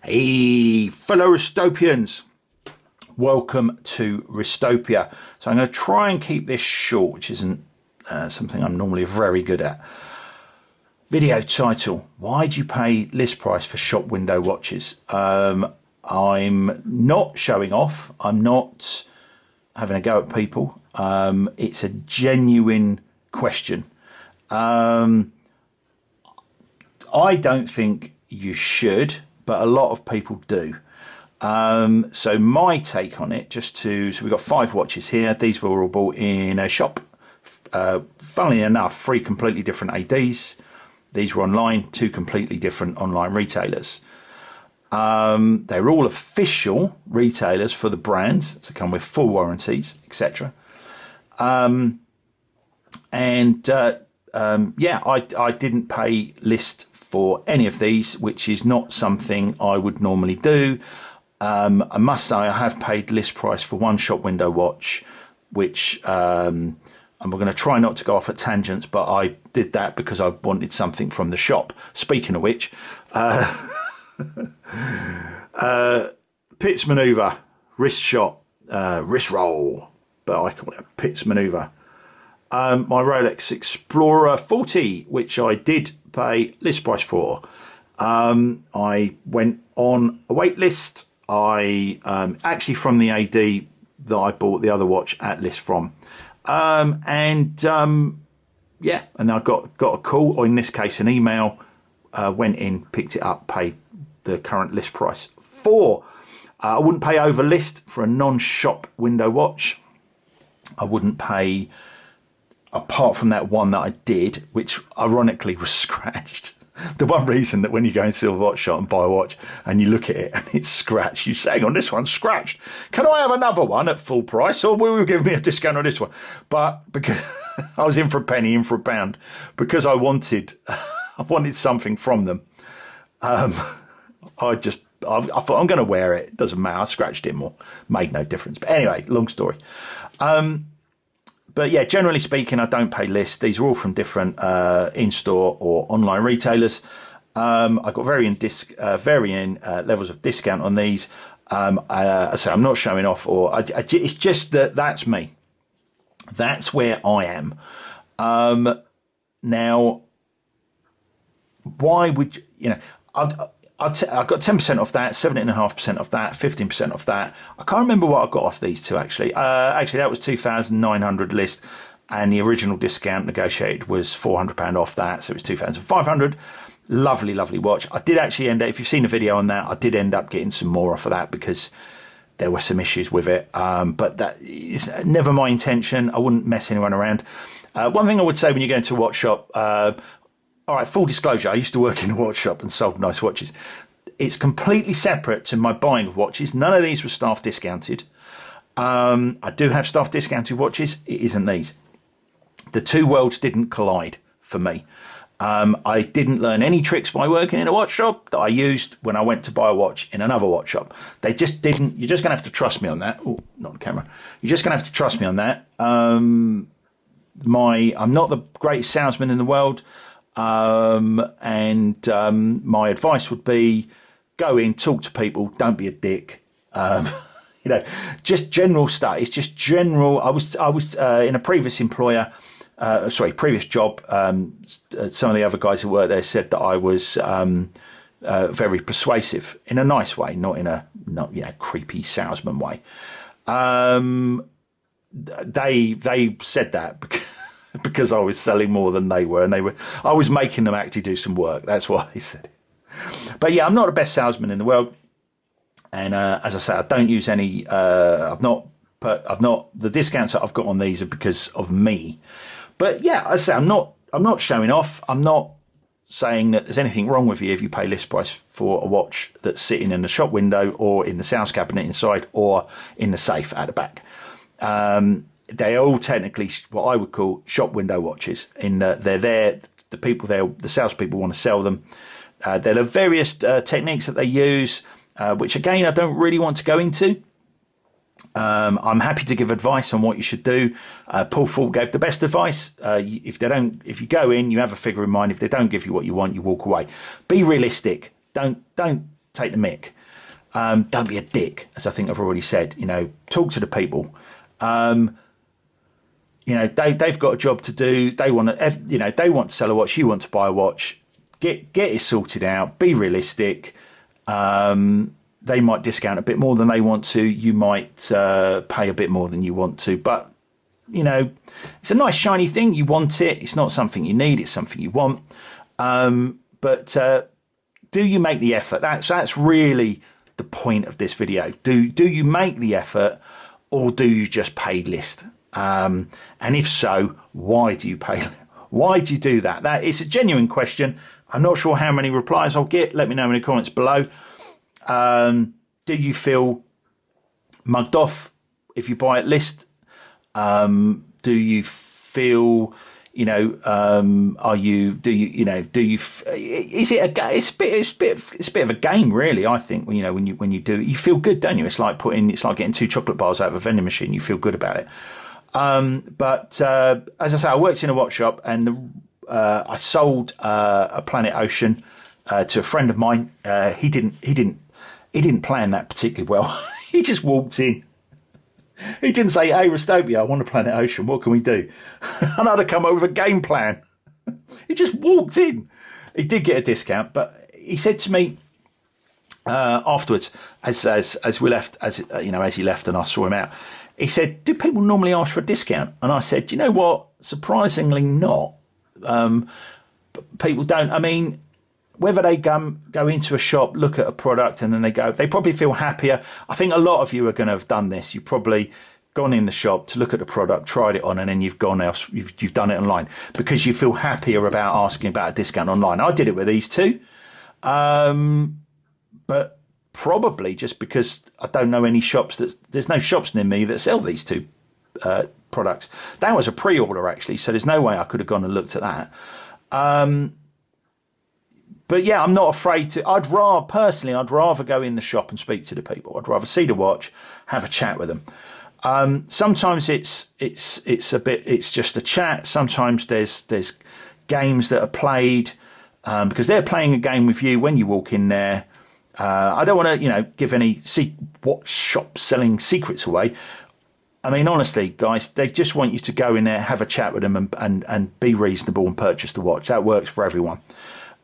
Hey, fellow Ristopians, welcome to Ristopia. So I'm going to try and keep this short, which isn't something I'm normally very good at. Video title: Why do you pay list price for shop window watches? I'm not showing off. I'm not having a go at people. It's a genuine question. I don't think you should, but a lot of people do. So my take on it, so we've got 5 watches here. These were all bought in a shop. Funnily enough, 3 completely different ADs. These were online, 2 completely different online retailers. They're all official retailers for the brands, so come with full warranties, etc. I didn't pay list for any of these, which is not something I would normally do. I must say I have paid list price for one shop window watch, which I'm going to try not to go off at tangents, but I did that because I wanted something from the shop. Speaking of which, Pitts Maneuver, wrist shot, wrist roll, but I call it a Pitts Maneuver. My Rolex Explorer 40, which I did pay list price for. I went on a wait list. I actually from the AD that I bought the other watch at list from. And I got a call, or in this case an email, went in, picked it up, paid the current list price for. I wouldn't pay over list for a non-shop window watch. I wouldn't pay, apart from that one that I did, which ironically was scratched. The one reason that when you go into a watch shop and buy a watch and you look at it and it's scratched, you say, hang on, this one's scratched. Can I have another one at full price, or will you give me a discount on this one? But because I was in for a penny, in for a pound, because I wanted something from them. I thought I'm going to wear it. It doesn't matter. I scratched it more. Made no difference. But anyway, long story. But yeah, generally speaking, I don't pay list. These are all from different in-store or online retailers. I've got varying levels of discount on these. I'm not showing off, it's just that's me. That's where I am. Now, why would I got 10% off that, 17.5% off that, 15% off that. I can't remember what I got off these two actually. Actually, that was 2,900 list, and the original discount negotiated was £400 off that, so it was 2,500. Lovely, lovely watch. I did actually if you've seen the video on that, I did end up getting some more off of that because there were some issues with it. But that is never my intention. I wouldn't mess anyone around. One thing I would say when you go into a watch shop, all right, full disclosure, I used to work in a watch shop and sold nice watches. It's completely separate to my buying of watches. None of these were staff discounted. I do have staff discounted watches. It isn't these. The two worlds didn't collide for me. I didn't learn any tricks by working in a watch shop that I used when I went to buy a watch in another watch shop. They just didn't. You're just going to have to trust me on that. Oh, not on camera. You're just going to have to trust me on that. I'm not the greatest salesman in the world. My advice would be go in, talk to people, don't be a dick. Just general stuff. It's just general. I was in a previous previous job. Some of the other guys who worked there said that I was very persuasive in a nice way, not in a creepy salesman way. They said that because I was selling more than they were, and I was making them actually do some work. That's why he said it. But yeah, I'm not the best salesman in the world, and as I say, I don't use any. The discounts that I've got on these are because of me. But yeah, I say I'm not showing off. I'm not saying that there's anything wrong with you if you pay list price for a watch that's sitting in the shop window or in the sales cabinet inside or in the safe at the back. They are all technically what I would call shop window watches. In that they're there, the salespeople want to sell them. There are various techniques that they use, which again I don't really want to go into. I'm happy to give advice on what you should do. Paul Ford gave the best advice. If you go in, you have a figure in mind. If they don't give you what you want, you walk away. Be realistic. Don't take the mick. Don't be a dick, as I think I've already said. You know, talk to the people. You know, they've got a job to do. They want to, you know, they want to sell a watch. You want to buy a watch. Get it sorted out. Be realistic. They might discount a bit more than they want to. You might pay a bit more than you want to. But, you know, it's a nice shiny thing. You want it. It's not something you need. It's something you want. But do you make the effort? That's really the point of this video. Do you make the effort, or do you just pay list? And if so, why do you pay? Why do you do that? That is a genuine question. I'm not sure how many replies I'll get. Let me know in the comments below. Do you feel mugged off if you buy at list? Do you feel, you know, is it it's a bit of a game, really. I think, you know, when you do it, you feel good, don't you? It's like getting 2 chocolate bars out of a vending machine. You feel good about it. But as I say, I worked in a watch shop, and I sold a Planet Ocean to a friend of mine. He didn't plan that particularly well. He just walked in. He didn't say, "Hey, Rastopia, I want a Planet Ocean. What can we do?" And I'd have come up with a game plan. He just walked in. He did get a discount, but he said to me afterwards, as we left, as he left, and I saw him out. He said, "Do people normally ask for a discount?" And I said, "You know what? Surprisingly not. People don't. I mean, whether they go into a shop, look at a product, and then they probably feel happier. I think a lot of you are going to have done this. You've probably gone in the shop to look at the product, tried it on, and then you've gone else. You've done it online because you feel happier about asking about a discount online. I did it with these two, but probably just because I don't know any shops there's no shops near me that sell these two products. That was a pre-order, actually, so there's no way I could have gone and looked at that. But yeah, I'm not afraid to. I'd rather go in the shop and speak to the people. I'd rather see the watch, have a chat with them. Sometimes it's just a chat. Sometimes there's games that are played because they're playing a game with you when you walk in there. I don't want to, give any watch shop selling secrets away. I mean, honestly, guys, they just want you to go in there, have a chat with them, and be reasonable and purchase the watch. That works for everyone.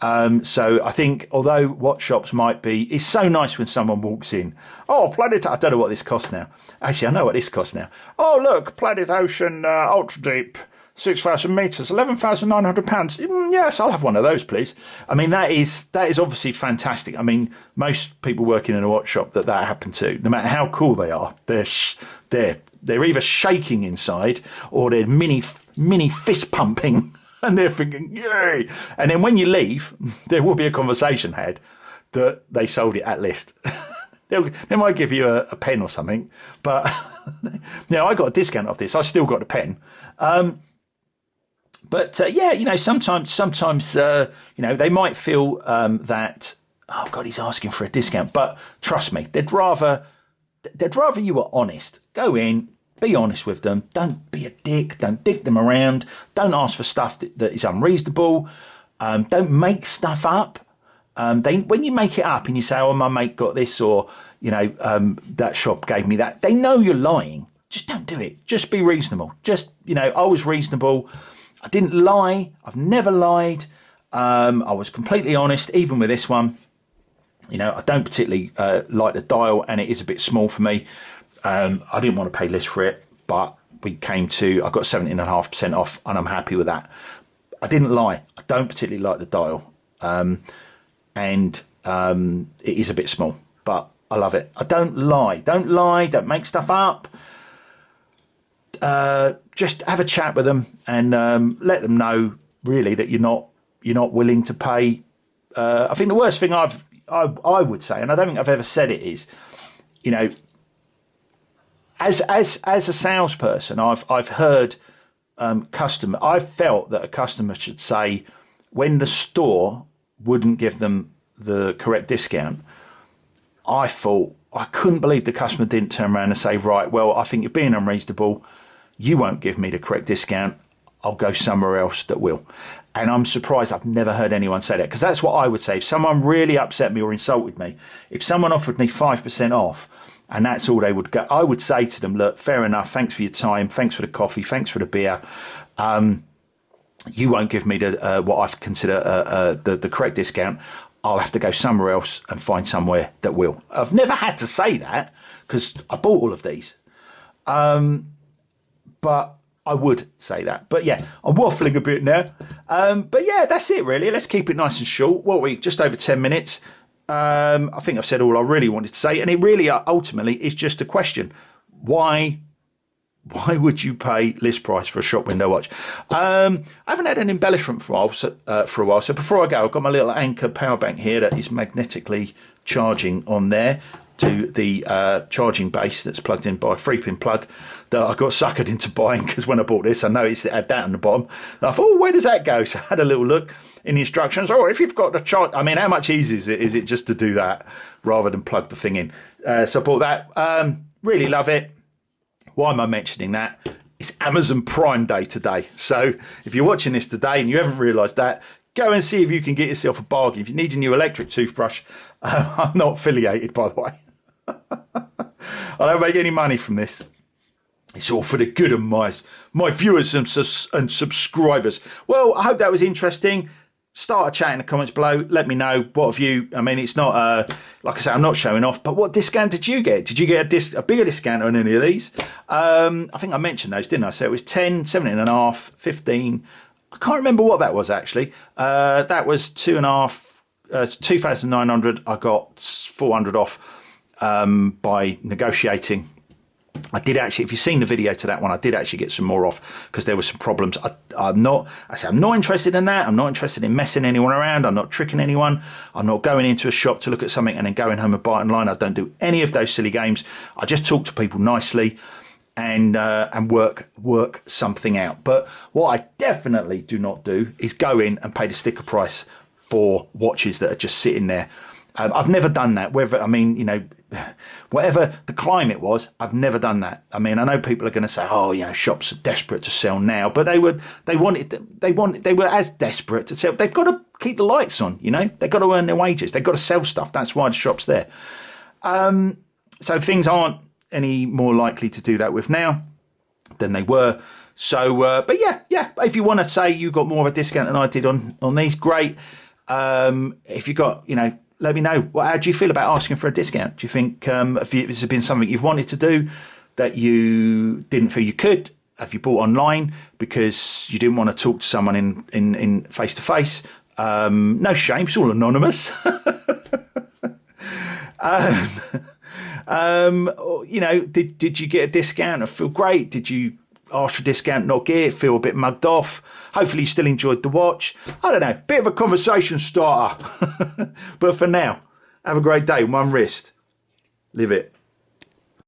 So I think, although watch shops might be, it's so nice when someone walks in. Oh, Planet, I don't know what this costs now. Actually, I know what this costs now. Oh, look, Planet Ocean Ultra Deep, 6,000 meters, £11,900. Yes, I'll have one of those, please. I mean, that is obviously fantastic. I mean, most people working in a watch shop that happened to, no matter how cool they are, they're either shaking inside or they're mini fist pumping. And they're thinking, yay! And then when you leave, there will be a conversation had that they sold it at list. They might give you a pen or something, but I got a discount off this. I still got the pen. Sometimes they might feel that, oh God, he's asking for a discount. But trust me, they'd rather you were honest. Go in. Be honest with them. Don't be a dick. Don't dick them around. Don't ask for stuff that is unreasonable. Don't make stuff up. When you make it up and you say, "Oh, my mate got this," or that shop gave me that, they know you're lying. Just don't do it. Just be reasonable. I was reasonable. I didn't lie. I've never lied. I was completely honest, even with this one. I don't particularly like the dial, and it is a bit small for me. I didn't want to pay list for it, but I got 17.5% off, and I'm happy with that. I didn't lie. I don't particularly like the dial. And it is a bit small, but I love it. I don't lie. Don't make stuff up. Just have a chat with them and let them know really that you're not willing to pay. I think the worst thing I would say, and I don't think I've ever said it, is, as a salesperson, I've heard I've felt that a customer should say, when the store wouldn't give them the correct discount, I thought, I couldn't believe the customer didn't turn around and say, right, well, I think you're being unreasonable. You won't give me the correct discount. I'll go somewhere else that will. And I'm surprised I've never heard anyone say that, because that's what I would say. If someone really upset me or insulted me, if someone offered me 5% off and that's all they would get, I would say to them, look, fair enough, thanks for your time, thanks for the coffee, thanks for the beer. You won't give me what I consider the correct discount. I'll have to go somewhere else and find somewhere that will. I've never had to say that because I bought all of these. But I would say that. But yeah, I'm waffling a bit now. But yeah, that's it really. Let's keep it nice and short. What are we, just over 10 minutes? I think I've said all I really wanted to say. And it really ultimately is just a question. Why would you pay list price for a shop window watch? I haven't had an embellishment for a while. So before I go, I've got my little Anker power bank here that is magnetically charging on there to the charging base that's plugged in by a 3-pin plug that I got suckered into buying, because when I bought this, I noticed it had that on the bottom. And I thought, oh, where does that go? So I had a little look in the instructions. Oh, if you've got the charge, I mean, how much easier is it just to do that rather than plug the thing in? So I bought that. Really love it. Why am I mentioning that? It's Amazon Prime Day today. So if you're watching this today and you haven't realised that, go and see if you can get yourself a bargain. If you need a new electric toothbrush, I'm not affiliated, by the way. I don't make any money from this. It's all for the good of my viewers and subscribers. Well, I hope that was interesting. Start a chat in the comments below. Let me know, what have you, I mean, it's not, like I say, I'm not showing off, but what discount did you get? Did you get a bigger discount on any of these? I think I mentioned those, didn't I? So it was 10, 17.5, 15. I can't remember what that was actually. That was 2,900. I got 400 off by negotiating. I did actually, if you've seen the video to that one, I did actually get some more off because there were some problems. I'm not interested in that. I'm not interested in messing anyone around. I'm not tricking anyone. I'm not going into a shop to look at something and then going home and buy it online. I don't do any of those silly games. I just talk to people nicely and work something out. But what I definitely do not do is go in and pay the sticker price for watches that are just sitting there. I've never done that. Whatever the climate was, I've never done that. I mean, I know people are going to say, "Oh, shops are desperate to sell now," but they were as desperate to sell. They've got to keep the lights on. They've got to earn their wages. They've got to sell stuff. That's why the shop's there. So things aren't any more likely to do that with now than they were. So, but yeah. If you want to say you got more of a discount than I did on these, great. If you got, let me know. How do you feel about asking for a discount? Do you think has it been something you've wanted to do that you didn't feel you could? Have you bought online because you didn't want to talk to someone in face to face? No shame. It's all anonymous. Did you get a discount and feel great? Did you ask for a discount, not get it, feel a bit mugged off? Hopefully you still enjoyed the watch. I don't know, bit of a conversation starter. But for now, have a great day. One wrist. Live it.